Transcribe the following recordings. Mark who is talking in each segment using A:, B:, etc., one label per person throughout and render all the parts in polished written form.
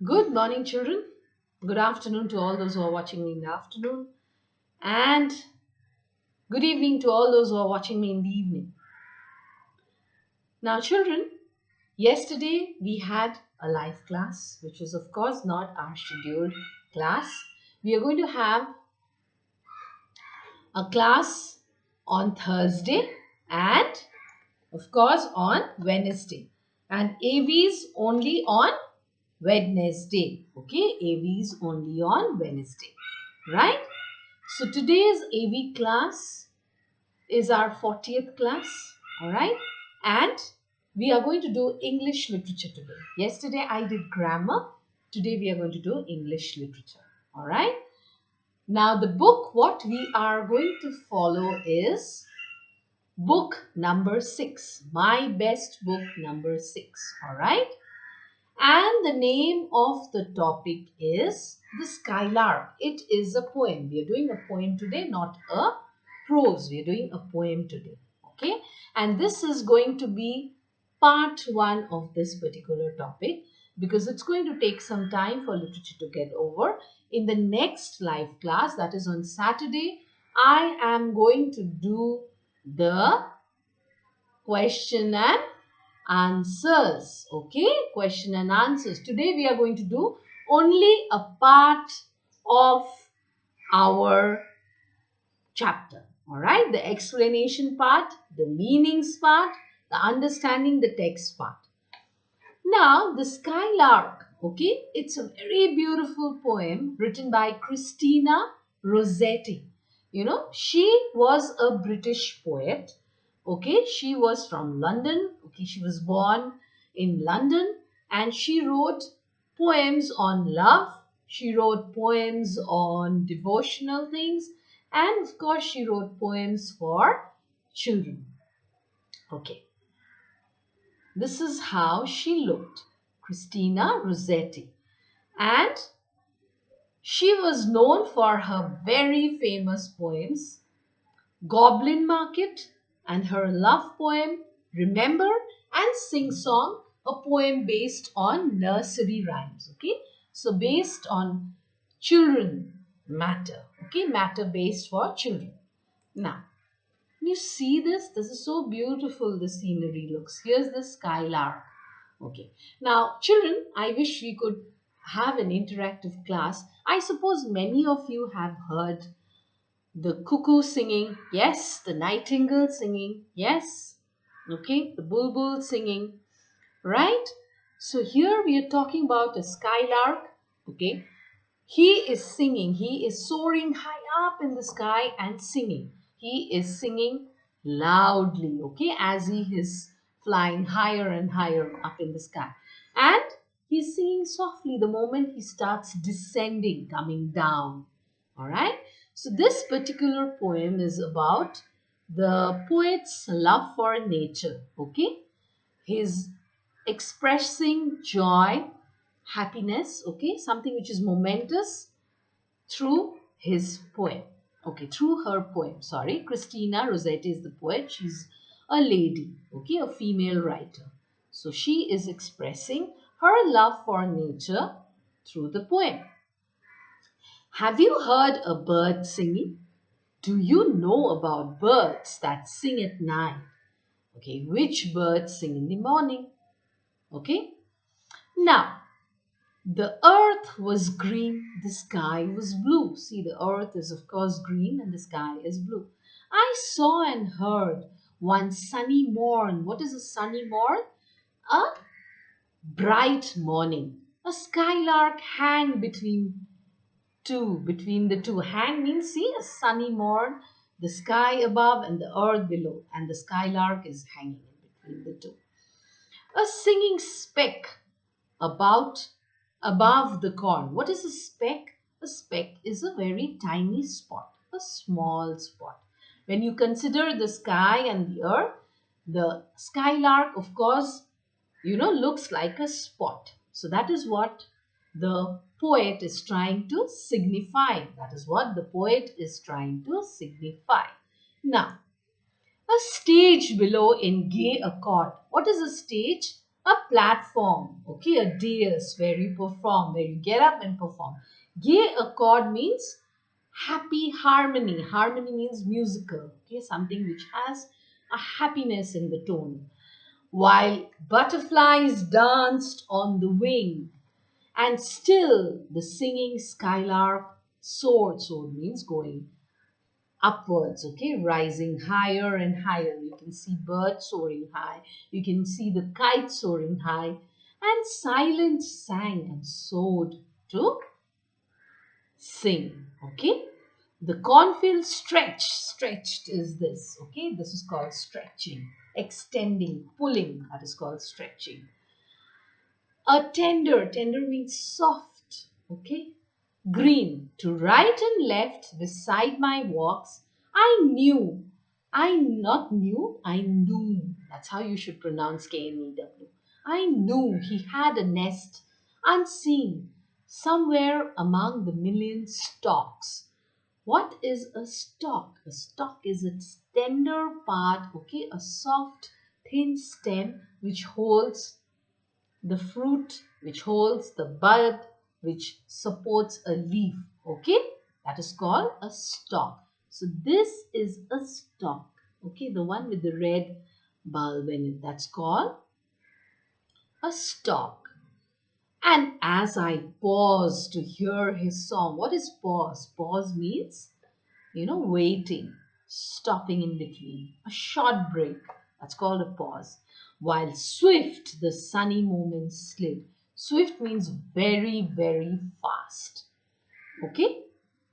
A: Good morning, children. Good afternoon to all those who are watching me in the afternoon. And good evening to all those who are watching me in the evening. Now, children, yesterday we had a live class, which is, of course, not our scheduled class. We are going to have a class on Thursday and, of course, on Wednesday. And AVs only on Wednesday. Okay, AVs only on Wednesday. Right? So today's AV class is our 40th class, all right? And we are going to do English literature today. Yesterday I did grammar. Today we are going to do English literature, all right? Now the book, what we are going to follow is book number 6. My best book number 6, all right? And the name of the topic is The Skylark. It is a poem. We are doing a poem today, not a prose. We are doing a poem today. Okay. And this is going to be part 1 of this particular topic because it's going to take some time for literature to get over. In the next live class, that is on Saturday, I am going to do the question and answers. Okay, question and answers. Today we are going to do only a part of our chapter. All right, the explanation part, the meanings part, the understanding the text part. Now, the Skylark. Okay, it's a very beautiful poem written by Christina Rosetti. You know, she was a British poet. Okay, she was from London. Okay, she was born in London and she wrote poems on love. She wrote poems on devotional things and of course she wrote poems for children. Okay, this is how she looked, Christina Rosetti. And she was known for her very famous poems, Goblin Market, and her love poem, Remember, and Sing Song, a poem based on nursery rhymes. Okay, so based on children matter. Okay, matter based for children. Now, you see this? This is so beautiful, the scenery looks. Here's the skylark. Okay, now children, I wish we could have an interactive class. I suppose many of you have heard the cuckoo singing, yes, the nightingale singing, yes, okay, the bulbul singing, right? So here we are talking about a skylark, okay. He is singing, he is soaring high up in the sky and singing. He is singing loudly, okay, as he is flying higher and higher up in the sky. And he's singing softly the moment he starts descending, coming down. All right. So this particular poem is about the poet's love for nature, okay. He's expressing joy, happiness, okay, something which is momentous through his poem, okay, through her poem. Sorry, Christina Rosetti is the poet. She's a lady, okay, a female writer. So she is expressing her love for nature through the poem. Have you heard a bird singing? Do you know about birds that sing at night? Okay, which birds sing in the morning? Okay, now the earth was green, the sky was blue. See, the earth is, of course, green and the sky is blue. I saw and heard one sunny morn. What is a sunny morn? A bright morning. A skylark hang between the two. Hang means, see, a sunny morn, the sky above and the earth below, and the skylark is hanging in between the two. A singing speck about above the corn. What is a speck? A speck is a very tiny spot, a small spot. When you consider the sky and the earth, the skylark, of course, looks like a spot. So that is what the poet is trying to signify. That is what the poet is trying to signify. Now, a stage below in gay accord. What is a stage? A platform, okay, a dais where you perform, where you get up and perform. Gay accord means happy harmony. Harmony means musical, okay, something which has a happiness in the tone. While butterflies danced on the wing, and still the singing skylark soared. Soared means going upwards, okay, rising higher and higher. You can see birds soaring high, you can see the kite soaring high, and silence sang and soared to sing, okay. The cornfield stretched is this, okay, this is called stretching, extending, pulling, that is called stretching. A tender means soft, okay. Green, to right and left beside my walks, I knew. I knew. That's how you should pronounce K-N-E-W. I knew he had a nest unseen somewhere among the million stalks. What is a stalk? A stalk is its tender part, okay, a soft, thin stem which holds the fruit, which holds the bud, which supports a leaf, okay, that is called a stalk. So this is a stalk, okay, the one with the red bulb in it, that's called a stalk. And as I paused to hear his song, what is pause? Pause means, waiting, stopping in between, a short break. That's called a pause. While swift the sunny moments slid. Swift means very, very fast. Okay?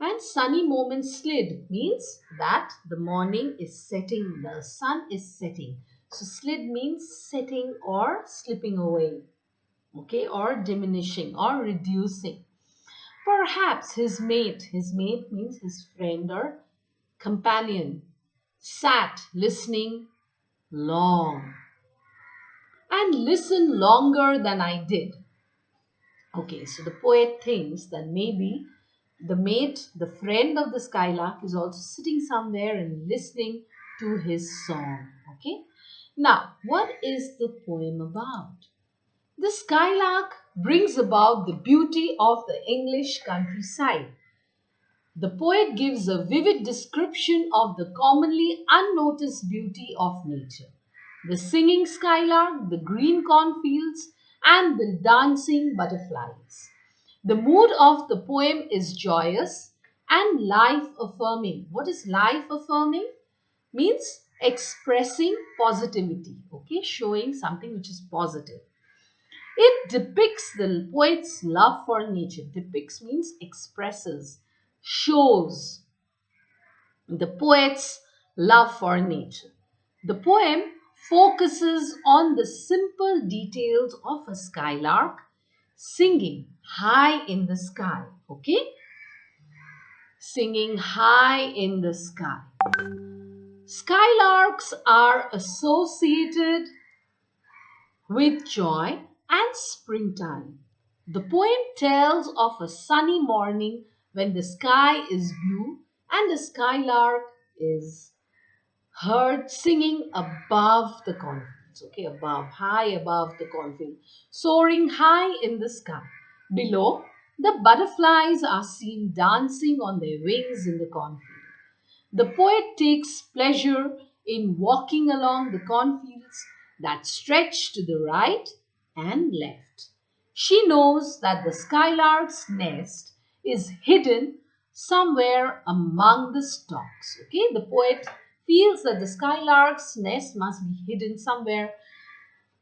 A: And sunny moments slid means that the morning is setting, the sun is setting. So slid means setting or slipping away. Okay? Or diminishing or reducing. Perhaps his mate means his friend or companion, sat listening long and listened longer than I did. Okay, so the poet thinks that maybe the mate, the friend of the skylark, is also sitting somewhere and listening to his song. Okay, now what is the poem about? The skylark brings about the beauty of the English countryside. The poet gives a vivid description of the commonly unnoticed beauty of nature. The singing skylark, the green cornfields, and the dancing butterflies. The mood of the poem is joyous and life affirming. What is life affirming? Means expressing positivity, okay, showing something which is positive. It depicts the poet's love for nature. Depicts means expresses, shows the poet's love for nature. The poem focuses on the simple details of a skylark singing high in the sky. Okay? Singing high in the sky. Skylarks are associated with joy and springtime. The poem tells of a sunny morning when the sky is blue and the skylark is heard singing above the cornfields, okay, high above the cornfield, soaring high in the sky. Below, the butterflies are seen dancing on their wings in the cornfield. The poet takes pleasure in walking along the cornfields that stretch to the right and left. She knows that the skylark's nest is hidden somewhere among the stalks. Okay, the poet feels that the skylark's nest must be hidden somewhere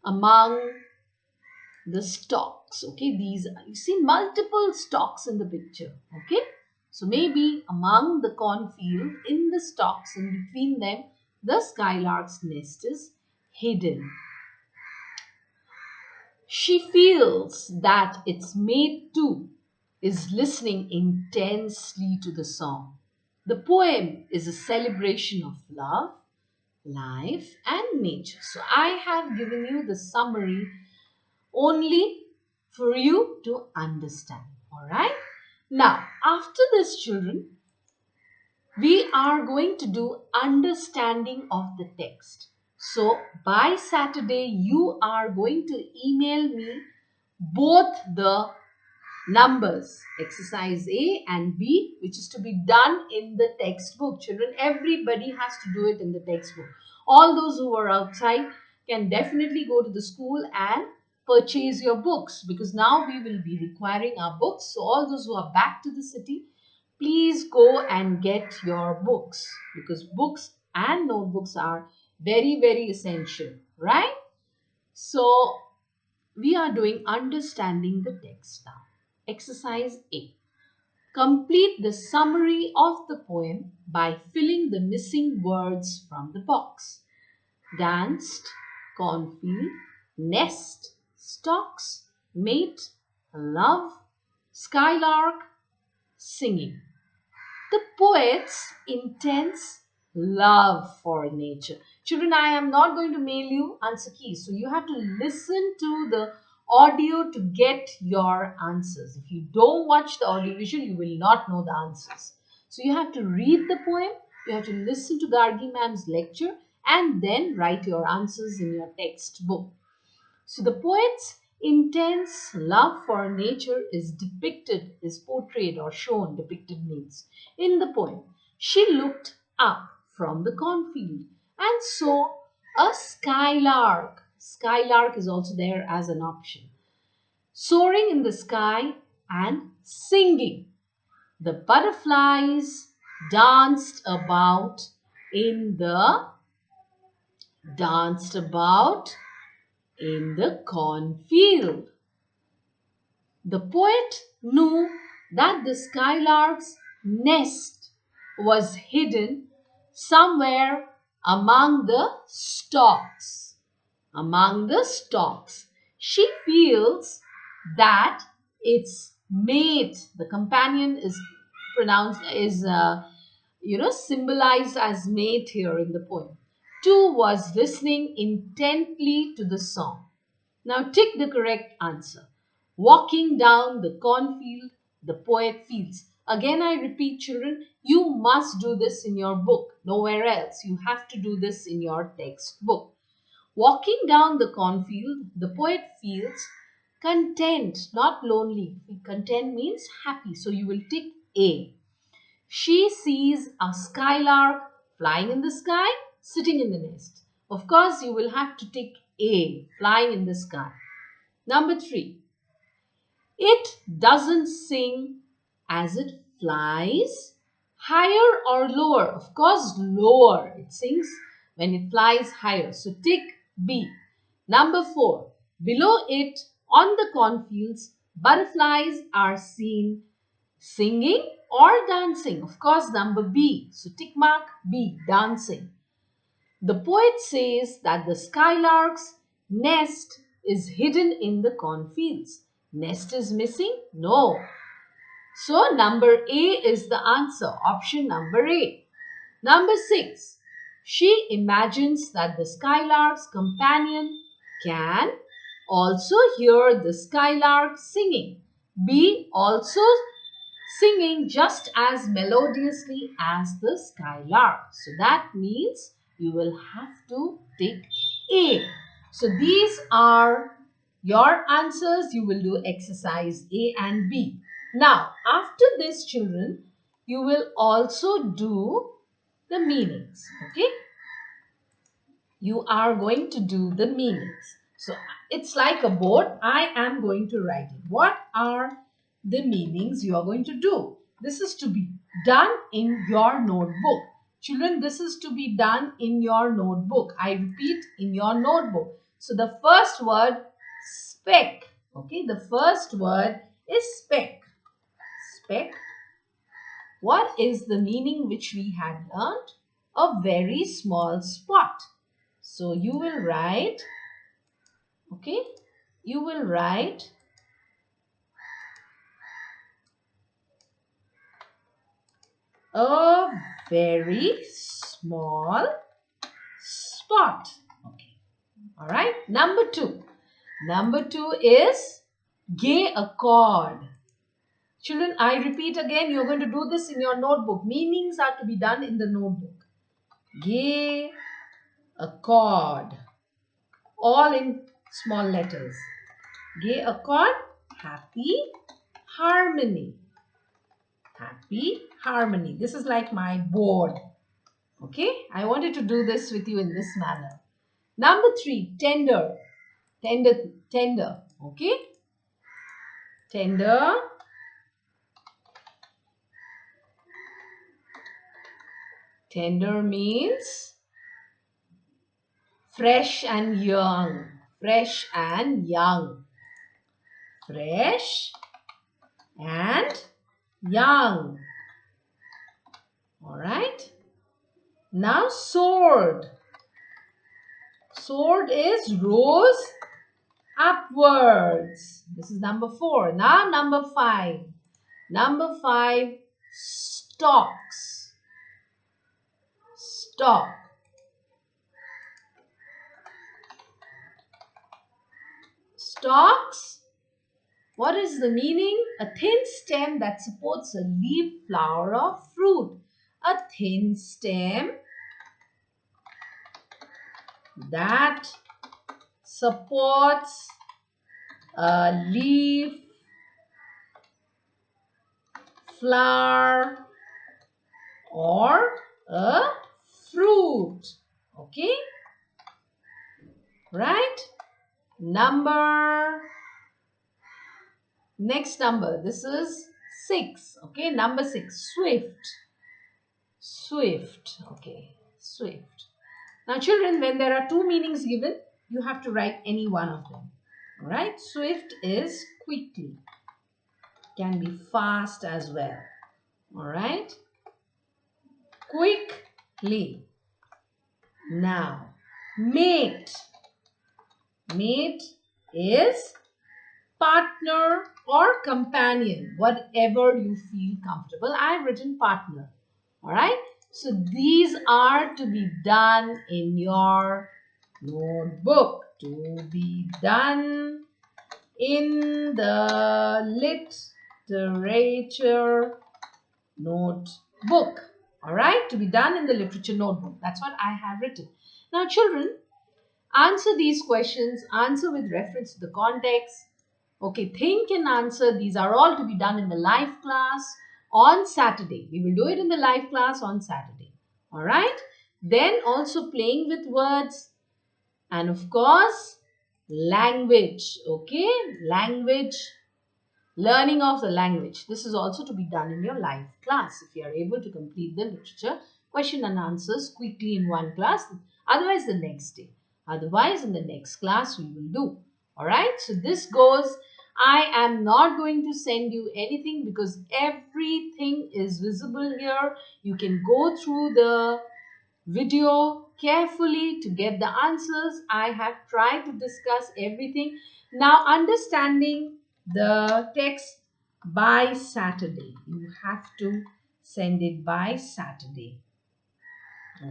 A: among the stalks. Okay, these you see multiple stalks in the picture. Okay, so maybe among the cornfield, in the stalks, in between them, the skylark's nest is hidden. She feels that its mate too is listening intensely to the song. The poem is a celebration of love, life, and nature. So I have given you the summary only for you to understand. All right. Now, after this, children, we are going to do understanding of the text. So by Saturday, you are going to email me both the numbers, exercise A and B, which is to be done in the textbook. Children, everybody has to do it in the textbook. All those who are outside can definitely go to the school and purchase your books, because now we will be requiring our books. So all those who are back to the city, please go and get your books, because books and notebooks are very, very essential, right? So we are doing understanding the text now. Exercise A. Complete the summary of the poem by filling the missing words from the box. Danced, cornfield, nest, stalks, mate, love, skylark, singing. The poet's intense love for nature. Children, I am not going to mail you answer keys. So you have to listen to the audio to get your answers. If you don't watch the audio visual, you will not know the answers. So you have to read the poem, you have to listen to Gargi ma'am's lecture, and then write your answers in your textbook. So the poet's intense love for nature is depicted, is portrayed or shown, depicted means. In the poem, she looked up from the cornfield and saw a skylark. Skylark is also there as an option. Soaring in the sky and singing. The butterflies danced about in the danced about in the cornfield. The poet knew that the skylark's nest was hidden somewhere among the stalks. Among the stalks. She feels that its mate, the companion, is pronounced is symbolized as mate here in the poem. Two was listening intently to the song. Now tick the correct answer. Walking down the cornfield, the poet feels. Again, I repeat, children, you must do this in your book. Nowhere else. You have to do this in your textbook. Walking down the cornfield, the poet feels content, not lonely. Content means happy. So you will tick A. She sees a skylark flying in the sky, sitting in the nest. Of course, you will have to tick A, flying in the sky. Number 3. It doesn't sing as it flies. Higher or lower? Of course, lower. It sings when it flies higher. So tick B. Number 4. Below it, on the cornfields, butterflies are seen singing or dancing. Of course, number B. So tick mark B, dancing. The poet says that the skylark's nest is hidden in the cornfields. Nest is missing? No. So number A is the answer. Option number A. Number 6. She imagines that the skylark's companion can also hear the skylark singing. B. Also singing just as melodiously as the skylark. So that means you will have to tick A. So these are your answers. You will do exercise A and B. Now, after this, children, you will also do the meanings. Okay? You are going to do the meanings. So it's like a board. I am going to write it. What are the meanings you are going to do? This is to be done in your notebook. Children, this is to be done in your notebook. I repeat, in your notebook. So the first word, speck. Okay, the first word is speck. Speck. What is the meaning which we had learned? A very small spot. So you will write, okay, you will write a very small spot. Okay, all right. Number 2. Number 2 is gay accord. Children, I repeat again, you're going to do this in your notebook. Meanings are to be done in the notebook. Gay accord. All in small letters. Gay accord, happy harmony. Happy harmony. This is like my board. Okay, I wanted to do this with you in this manner. Number 3, tender. Tender. Okay, tender. Tender means fresh and young. Fresh and young. Fresh and young. All right. Now sword. Sword is rose upwards. This is number 4. Now number 5. Number 5, stalks. Stalk. Stalks. What is the meaning? A thin stem that supports a leaf, flower or fruit. A thin stem that supports a leaf, flower or a fruit. Okay, right? Next number, this is 6. Okay, number 6, swift. Swift. Okay, swift. Now children, when there are 2 meanings given, you have to write any one of them. All right, swift is quickly. Can be fast as well. All right, quickly. Now, mate. Mate is partner or companion, whatever you feel comfortable. I have written partner. All right. So these are to be done in your notebook. To be done in the literature notebook. All right. To be done in the literature notebook. That's what I have written. Now children, answer these questions. Answer with reference to the context. Okay, think and answer. These are all to be done in the live class on Saturday. We will do it in the live class on Saturday. All right. Then also playing with words and of course language. Okay, language. Learning of the language. This is also to be done in your live class. If you are able to complete the literature question and answers quickly in one class. Otherwise the next day. Otherwise in the next class we will do. Alright, so this goes. I am not going to send you anything because everything is visible here. You can go through the video carefully to get the answers. I have tried to discuss everything. Now understanding the text by Saturday. You have to send it by Saturday.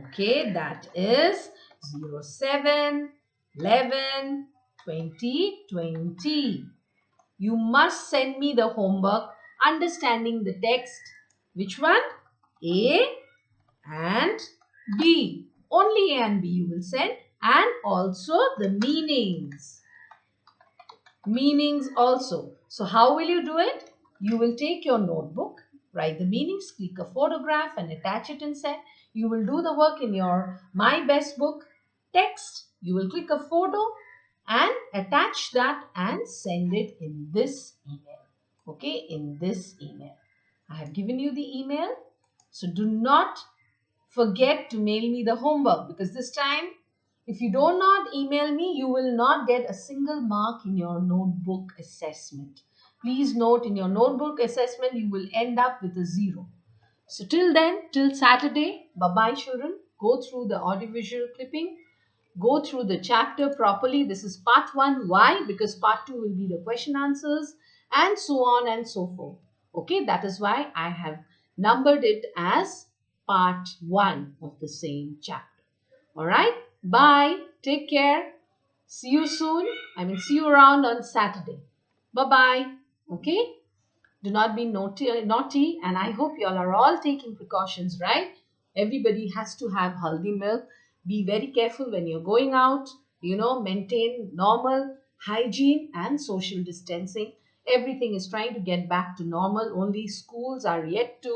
A: Okay, that is 07/11/2020. You must send me the homework understanding the text. Which one? A and B. Only A and B you will send, and also the meanings. Meanings also. So how will you do it? You will take your notebook, write the meanings, click a photograph and attach it and send. You will do the work in your My Best Book text. You will click a photo and attach that and send it in this email. Okay, in this email. I have given you the email. So do not forget to mail me the homework, because this time if you do not email me, you will not get a single mark in your notebook assessment. Please note, in your notebook assessment, you will end up with a 0. So till then, till Saturday, bye-bye children. Go through the audiovisual clipping. Go through the chapter properly. This is part 1. Why? Because part 2 will be the question answers and so on and so forth. Okay, that is why I have numbered it as part 1 of the same chapter. Alright, bye. Take care. See you soon. See you around on Saturday. Bye-bye. Okay? Do not be naughty, and I hope you all are all taking precautions, right? Everybody has to have haldi milk. Be very careful when you're going out. Maintain normal hygiene and social distancing. Everything is trying to get back to normal. Only schools are yet to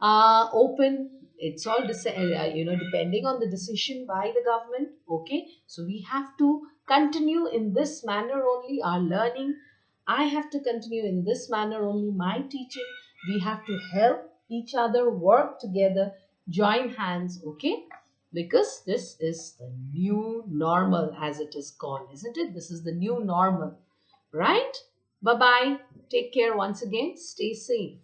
A: open. It's all depending on the decision by the government. Okay, so we have to continue in this manner only our learning. I have to continue in this manner only my teaching. We have to help each other, work together, join hands. Okay, because this is the new normal, as it is called, isn't it? This is the new normal, right? Bye bye. Take care once again. Stay safe.